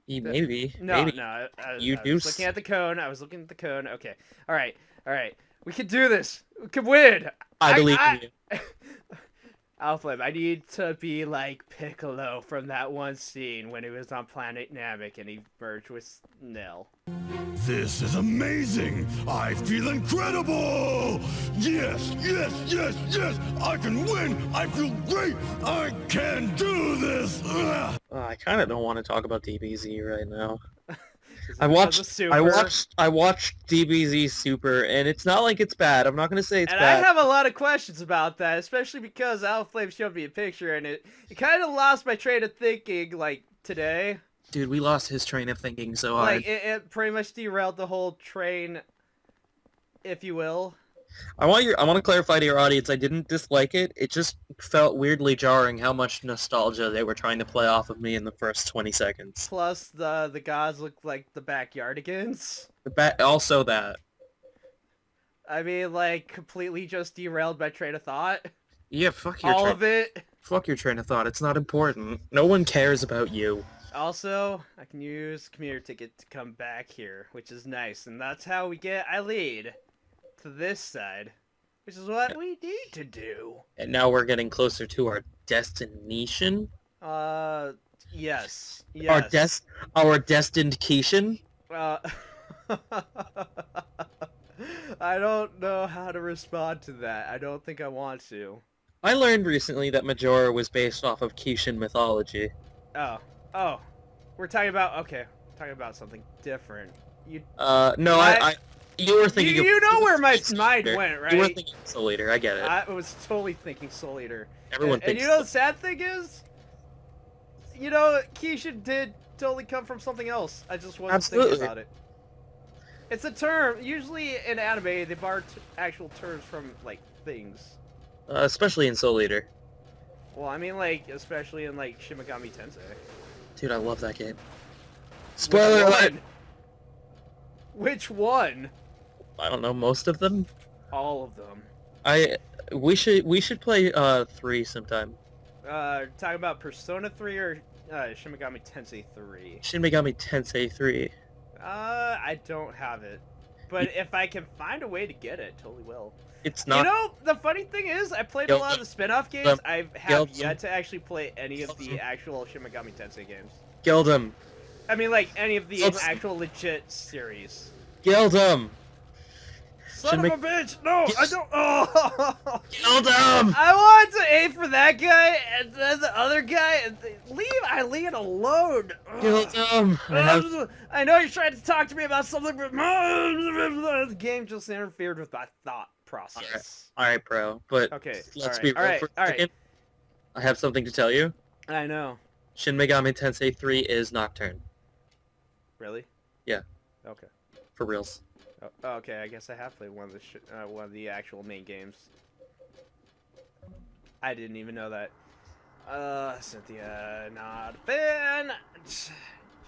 Maybe, No, maybe. no. You I do. was looking at the cone. I was looking at the cone. Okay. All right. All right. We can do this. We can win. I believe in you. Alflip, I need to be like Piccolo from that one scene when he was on Planet Namek and he merged with Nell. This is amazing! I feel incredible! Yes, yes, yes, yes! I can win! I feel great! I can do this! Ugh. I kind of don't want to talk about DBZ right now. Is I it because of watched, I Super? watched, I watched DBZ Super, and it's not like it's bad. I'm not gonna say it's And I bad. have a lot of questions about that, especially because Alflame showed me a picture and it kind of lost my train of thinking, like, today. Dude, we lost his train of thinking so hard. Like, it pretty much derailed the whole train, if you will. I want to clarify to your audience. I didn't dislike it. It just felt weirdly jarring how much nostalgia they were trying to play off of me in the first 20 seconds. Plus, the gods look like the backyardigans. Also that. I mean, like, completely just derailed my train of thought. Yeah, fuck your All train. of it. Fuck your train of thought. It's not important. No one cares about you. Also, I can use commuter ticket to come back here, which is nice. And that's how we get Eileen to this side, which is what we need to do. And now we're getting closer to our destination. Yes. Our destined Keishan. Uh, I don't know how to respond to that. I don't think I want to. I learned recently that Majora was based off of Keishan mythology. Oh, we're talking about, okay, talking about something different. You, no, you were thinking you know where my mind went, right? You were thinking Soul Eater, I get it. I was totally thinking Soul Eater. Everyone thinks and you know the sad thing is, you know, Keisha did totally come from something else. I just wasn't thinking about it. It's a term. Usually in anime, they borrow actual terms from, like, things. Especially in Soul Eater. Well, I mean, like, especially in, like, Shin Megami Tensei. Dude, I love that game. Spoiler alert! Which one? I don't know, most of them? All of them. We should play 3 sometime. Talking about Persona 3 or Shin Megami Tensei 3? Shin Megami Tensei 3. I don't have it. But if I can find a way to get it, totally will. It's not... You know, the funny thing is, I played a lot of the spin-off games. I have yet to actually play any of the actual Shin Megami Tensei games. Gildem. I mean, like, any of the actual legit series. Gildem! Son of a bitch! No, I don't. Oh! Gildem! I wanted to aim for that guy and then the other guy. And leave Eileen alone. Gildem! I know you're trying to talk to me about something, but the game just interfered with my thought process. All right, bro. But okay, let's be real for a second. I have something to tell you. I know. Shin Megami Tensei 3 is Nocturne. Really? Yeah. Okay. For reals. Oh, okay, I guess I have played one of the actual main games. I didn't even know that. Cynthia, not a fan.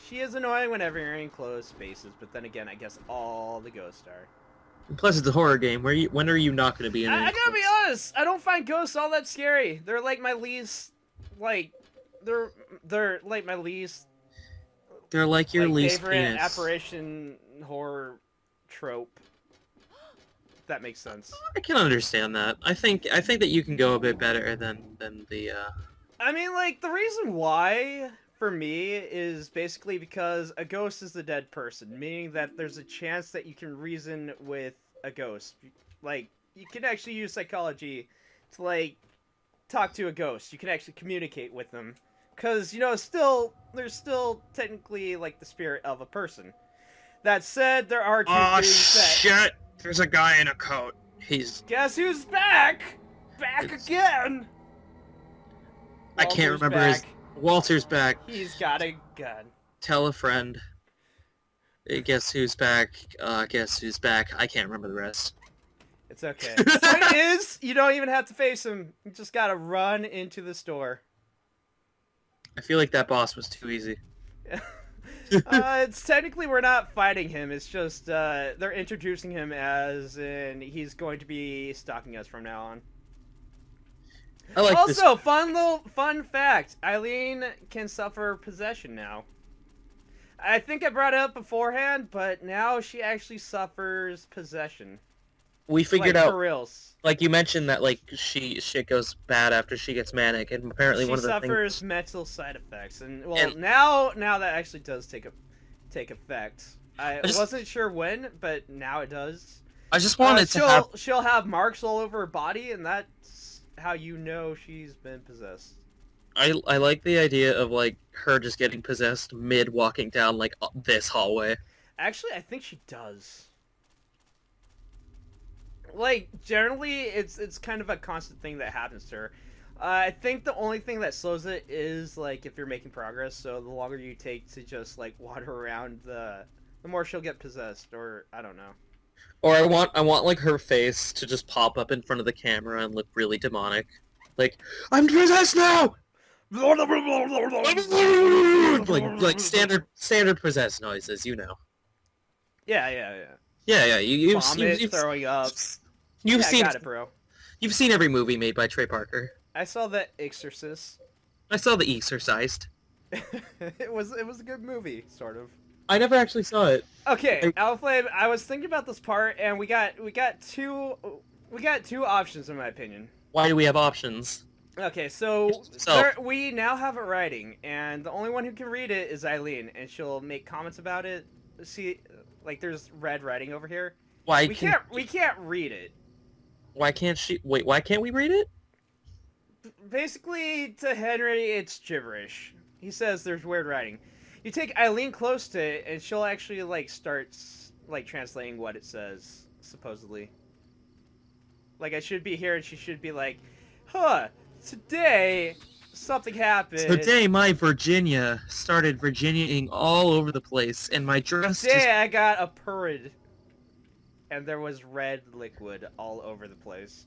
She is annoying whenever you're in closed spaces, but then again, I guess all the ghosts are. Plus, it's a horror game. When are you not going to be in it? I gotta be honest. I don't find ghosts all that scary. They're like my least, like, they're like my least. They're like your least favorite penis. apparition horror trope. That makes sense. I can understand that. I think that you can go a bit better than the. I mean, like, the reason why for me is basically because a ghost is a dead person, meaning that there's a chance that you can reason with a ghost. Like, you can actually use psychology to, like, talk to a ghost. You can actually communicate with them. Because, you know, there's still technically, like, the spirit of a person. That said, there are two things that... shit! There's a guy in a coat. He's... Guess who's back? Back again! I can't remember his... Walter's back. He's got a gun. Tell a friend. Guess who's back? Guess who's back? I can't remember the rest. It's okay. The point is, you don't even have to face him. You just gotta run into the store. I feel like that boss was too easy. It's technically we're not fighting him. It's just they're introducing him as in he's going to be stalking us from now on. I like also, fun fact: Eileen can suffer possession now. I think I brought it up beforehand, but now she actually suffers possession. We figured Like, out, for reals. like you mentioned that like shit goes bad after she gets manic, and apparently She one of the suffers things. mental side effects, and well, And- now that actually does take effect. I just- wasn't sure when, but now it does. I just wanted to she'll have. she'll have marks all over her body, and that's how you know she's been possessed. I like the idea of like her just getting possessed mid walking down like this hallway. Actually, I think she does. Like, generally, it's kind of a constant thing that happens to her. I think the only thing that slows it is, like, if you're making progress, so the longer you take to just, like, wander around, the more she'll get possessed, or, I don't know. Or I want like her face to just pop up in front of the camera and look really demonic. Like, I'm possessed now! like standard possessed noises, you know. Yeah. Yeah, you've Vomit, throwing up. You've Yeah, seen I got it, bro. You've seen every movie made by Trey Parker. I saw The Exorcist. I saw The Exorcist. It was a good movie, sort of. I never actually saw it. Okay, Alflame, I was thinking about this part, and we got two options in my opinion. Why do we have options? Okay, so So- we now have it writing, and the only one who can read it is Eileen, and she'll make comments about it. See, like there's red writing over here. Why We can't read it. Why can't she? Wait, why can't we read it? Basically, to Henry, it's gibberish. He says there's weird writing. You take Eileen close to it, and she'll actually like starts like translating what it says, supposedly. Like I should be here, and she should be like, "Huh, today something happened. Today, my Virginia started Virginiaing all over the place, and my dress Today I got a purrid, and there was red liquid all over the place."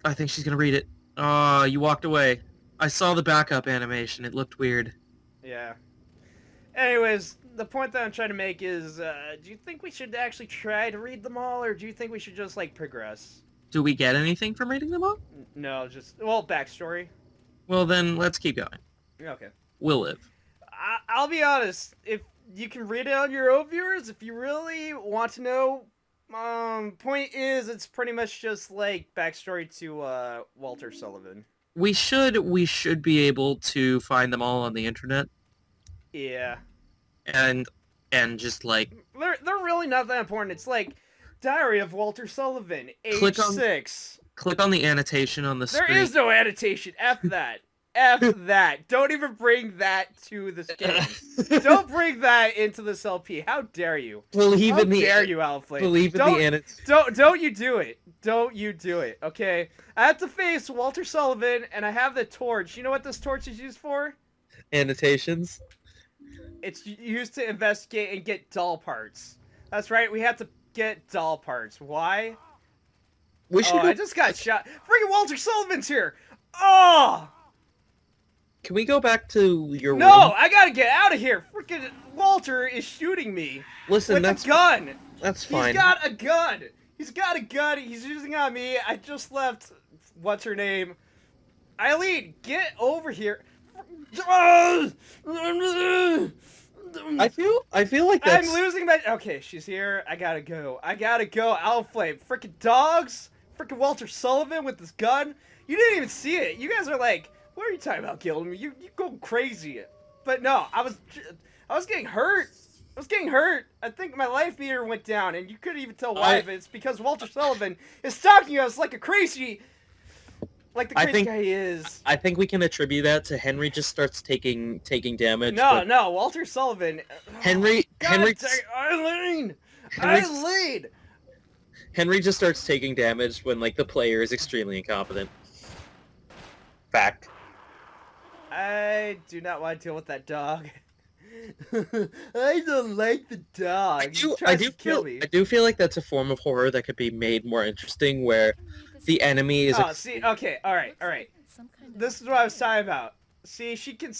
I think she's gonna read it. Oh, you walked away. I saw the backup animation. It looked weird. Yeah. Anyways, the point that I'm trying to make is, do you think we should actually try to read them all, or do you think we should just, like, progress? Do we get anything from reading them all? No, just, well, backstory. Well, then let's keep going. Okay. We'll live. I'll be honest, if you can read it on your own, viewers, if you really want to know, point is, it's pretty much just, like, backstory to, Walter Sullivan. We should be able to find them all on the internet, Yeah. and just like They're really not that important. It's like, Diary of Walter Sullivan, age Click on- 6. click on the annotation on the There screen. is no annotation. F that. F that. Don't even bring that to this game. Don't bring that into this LP. How dare you? Believe How in the dare you, Alflame? believe in don't, the annotation. Don't you do it. Don't you do it, okay? I have to face Walter Sullivan, and I have the torch. You know what this torch is used for? Annotations. It's used to investigate and get doll parts. That's right, we have to get doll parts. Why? We should. Oh, I just got shot. Freaking Walter Sullivan's here! Oh! Can we go back to your No, room? I gotta get out of here! Freaking Walter is shooting me Listen, with that's a gun! that's fine. He's got a gun! He's got a gun he's using on me. I just left, what's her name? Eileen, get over here. I feel like that's. I'm losing my... Okay, she's here. I gotta go. Outflame. Freaking dogs. Freaking Walter Sullivan with this gun. You didn't even see it. You guys are like, what are you talking about, Gildan? You go crazy. But no, I was getting hurt. I think my life meter went down, and you couldn't even tell why. But it's because Walter Sullivan is stalking us like a crazy... Like the crazy guy he is. I think we can attribute that to Henry just starts taking damage. No, Walter Sullivan. Henry Eileen! Henry just starts taking damage when like the player is extremely incompetent. Fact. I do not want to deal with that dog. I don't like the dog. I do feel like that's a form of horror that could be made more interesting, where the enemy is. Okay, all right. This is what I was talking about. See, she can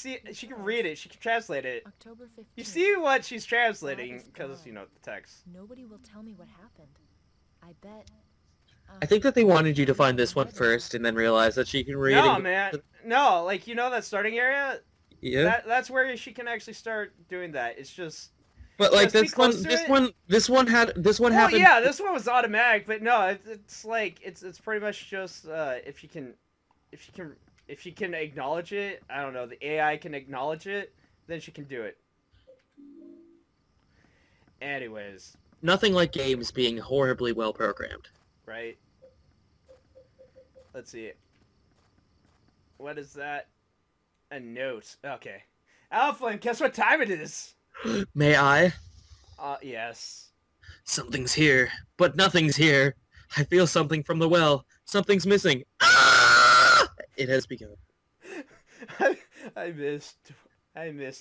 read it, she can translate it. October 15th. You see what she's translating because you know the text. Nobody will tell me what happened. I bet. I think that they wanted you to find this one first and then realize that she can read. No, man. No, like you know that starting area. Yeah. That's where she can actually start doing that. It's just. But like Just be close to it. this one Well, happened. yeah, this one was automatic, but no, it's like it's pretty much just if you can acknowledge it. I don't know, the AI can acknowledge it, then she can do it. Anyways, Nothing like games being horribly well programmed. right? Let's see. What is that? A note. Okay. Alpha, guess what time it is? May I? Yes. Something's here, but nothing's here. I feel something from the well. Something's missing. Ah! It has begun. I missed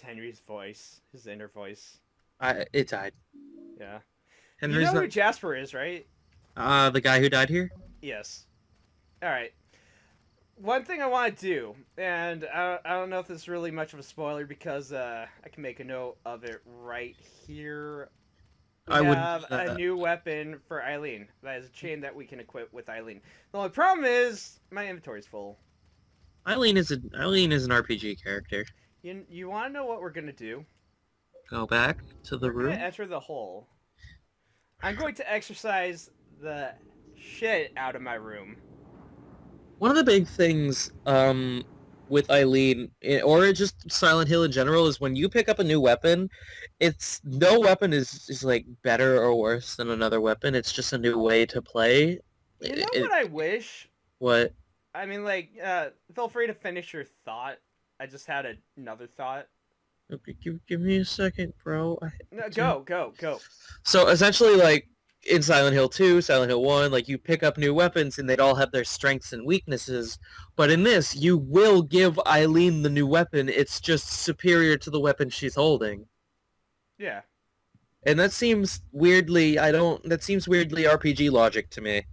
Henry's voice, his inner voice. It died. Yeah. Henry's You know who not... Jasper is, right? The guy who died here? Yes. All right. One thing I want to do, and I don't know if this is really much of a spoiler because I can make a note of it right here. We I would have a new weapon for Eileen. That is a chain that we can equip with Eileen. The only problem is my inventory's full. Eileen is an RPG character. You want to know what we're gonna do? Go back to the We're room. gonna enter the hole. I'm going to exercise the shit out of my room. One of the big things with Eileen, or just Silent Hill in general, is when you pick up a new weapon, no weapon is like better or worse than another weapon. It's just a new way to play. You know what I wish? What? I mean, like, feel free to finish your thought. I just had another thought. Okay, give me a second, bro. No, go. So essentially, like, in Silent Hill 2, Silent Hill 1, like, you pick up new weapons and they'd all have their strengths and weaknesses. But in this, you will give Eileen the new weapon. It's just superior to the weapon she's holding. Yeah. And that seems weirdly, RPG logic to me.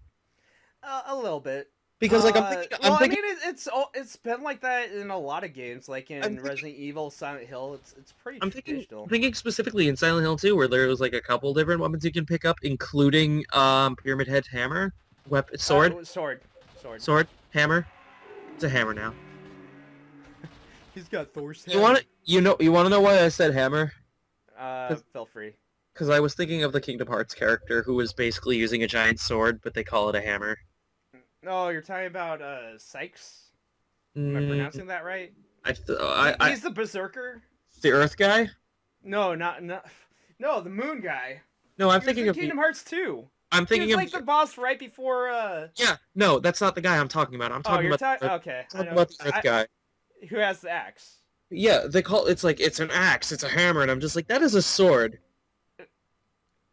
A little bit. Because, like, I mean, it's been like that in a lot of games, like in Resident Evil, Silent Hill. It's pretty traditional. I'm thinking specifically in Silent Hill 2, where there was, like, a couple different weapons you can pick up, including, Pyramid Head hammer, sword, sword, hammer. It's a hammer now. He's got Thor's head. You want to know why I said hammer? Feel free. Because I was thinking of the Kingdom Hearts character who was basically using a giant sword, but they call it a hammer. No, you're talking about Sykes? Am I pronouncing that right? He's the berserker? The Earth guy? No, no, the Moon guy. No, I'm thinking of Kingdom Hearts 2. I'm thinking of like the boss right before Yeah, no, that's not the guy I'm talking about. I'm talking about okay. talking about the Earth guy. Who has the axe? Yeah, it's an axe, it's a hammer, and I'm just like, that is a sword.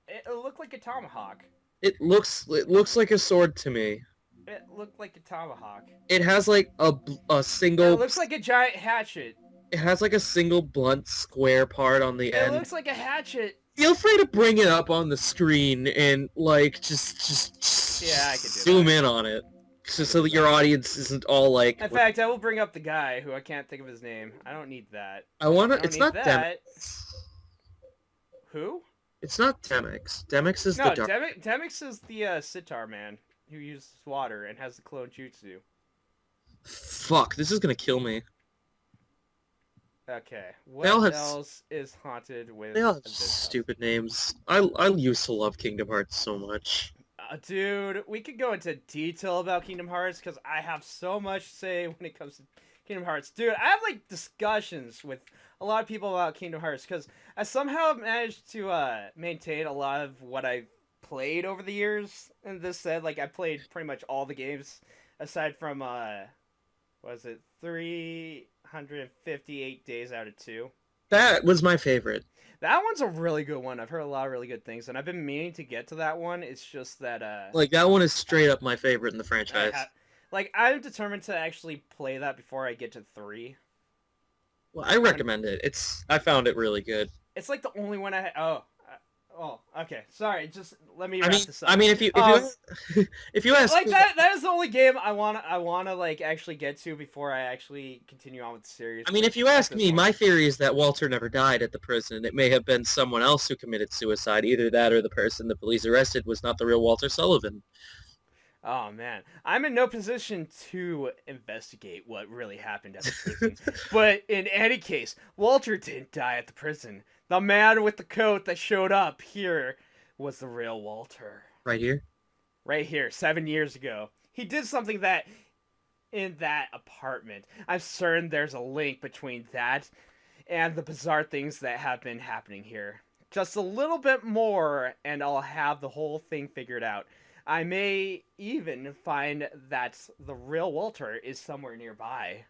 It looked like a tomahawk. It looks like a sword to me. It looked like a tomahawk. It has like a single. It looks like a giant hatchet. It has like a single blunt square part on the end. It looks like a hatchet. Feel free to bring it up on the screen and like just yeah, I can do zoom in on it, just so that your audience isn't all like. In fact, I will bring up the guy who I can't think of his name. I don't need that. It's not Demix. Who? It's not Demix. Demix is no, the dark. Demix is the sitar man who uses water and has the clone jutsu. Fuck, this is gonna kill me. Okay, what else is haunted with? They all have stupid names. I used to love Kingdom Hearts so much. Dude, we could go into detail about Kingdom Hearts because I have so much to say when it comes to Kingdom Hearts. Dude, I have like discussions with a lot of people about Kingdom Hearts because I somehow managed to maintain a lot of what I've played over the years. And this said, like, I played pretty much all the games aside from, what was it, 358 days out of 2. That was my favorite. That one's a really good one. I've heard a lot of really good things, and I've been meaning to get to that one. It's just that, like, that one is straight up my favorite in the franchise. I'm determined to actually play that before I get to 3. Well, I recommend it. I found it really good. It's like the only one I Oh, okay. Sorry, just let me wrap this up. I mean, if you ask, like that is the only game I wanna like actually get to before I actually continue on with the series. I mean, if you ask me, my theory is that Walter never died at the prison. It may have been someone else who committed suicide. Either that or the person the police arrested was not the real Walter Sullivan. Oh man, I'm in no position to investigate what really happened at the prison. But in any case, Walter didn't die at the prison. The man with the coat that showed up here was the real Walter. Right here. Right here, 7 years ago. He did something that in that apartment. I'm certain there's a link between that and the bizarre things that have been happening here. Just a little bit more, and I'll have the whole thing figured out. I may even find that the real Walter is somewhere nearby.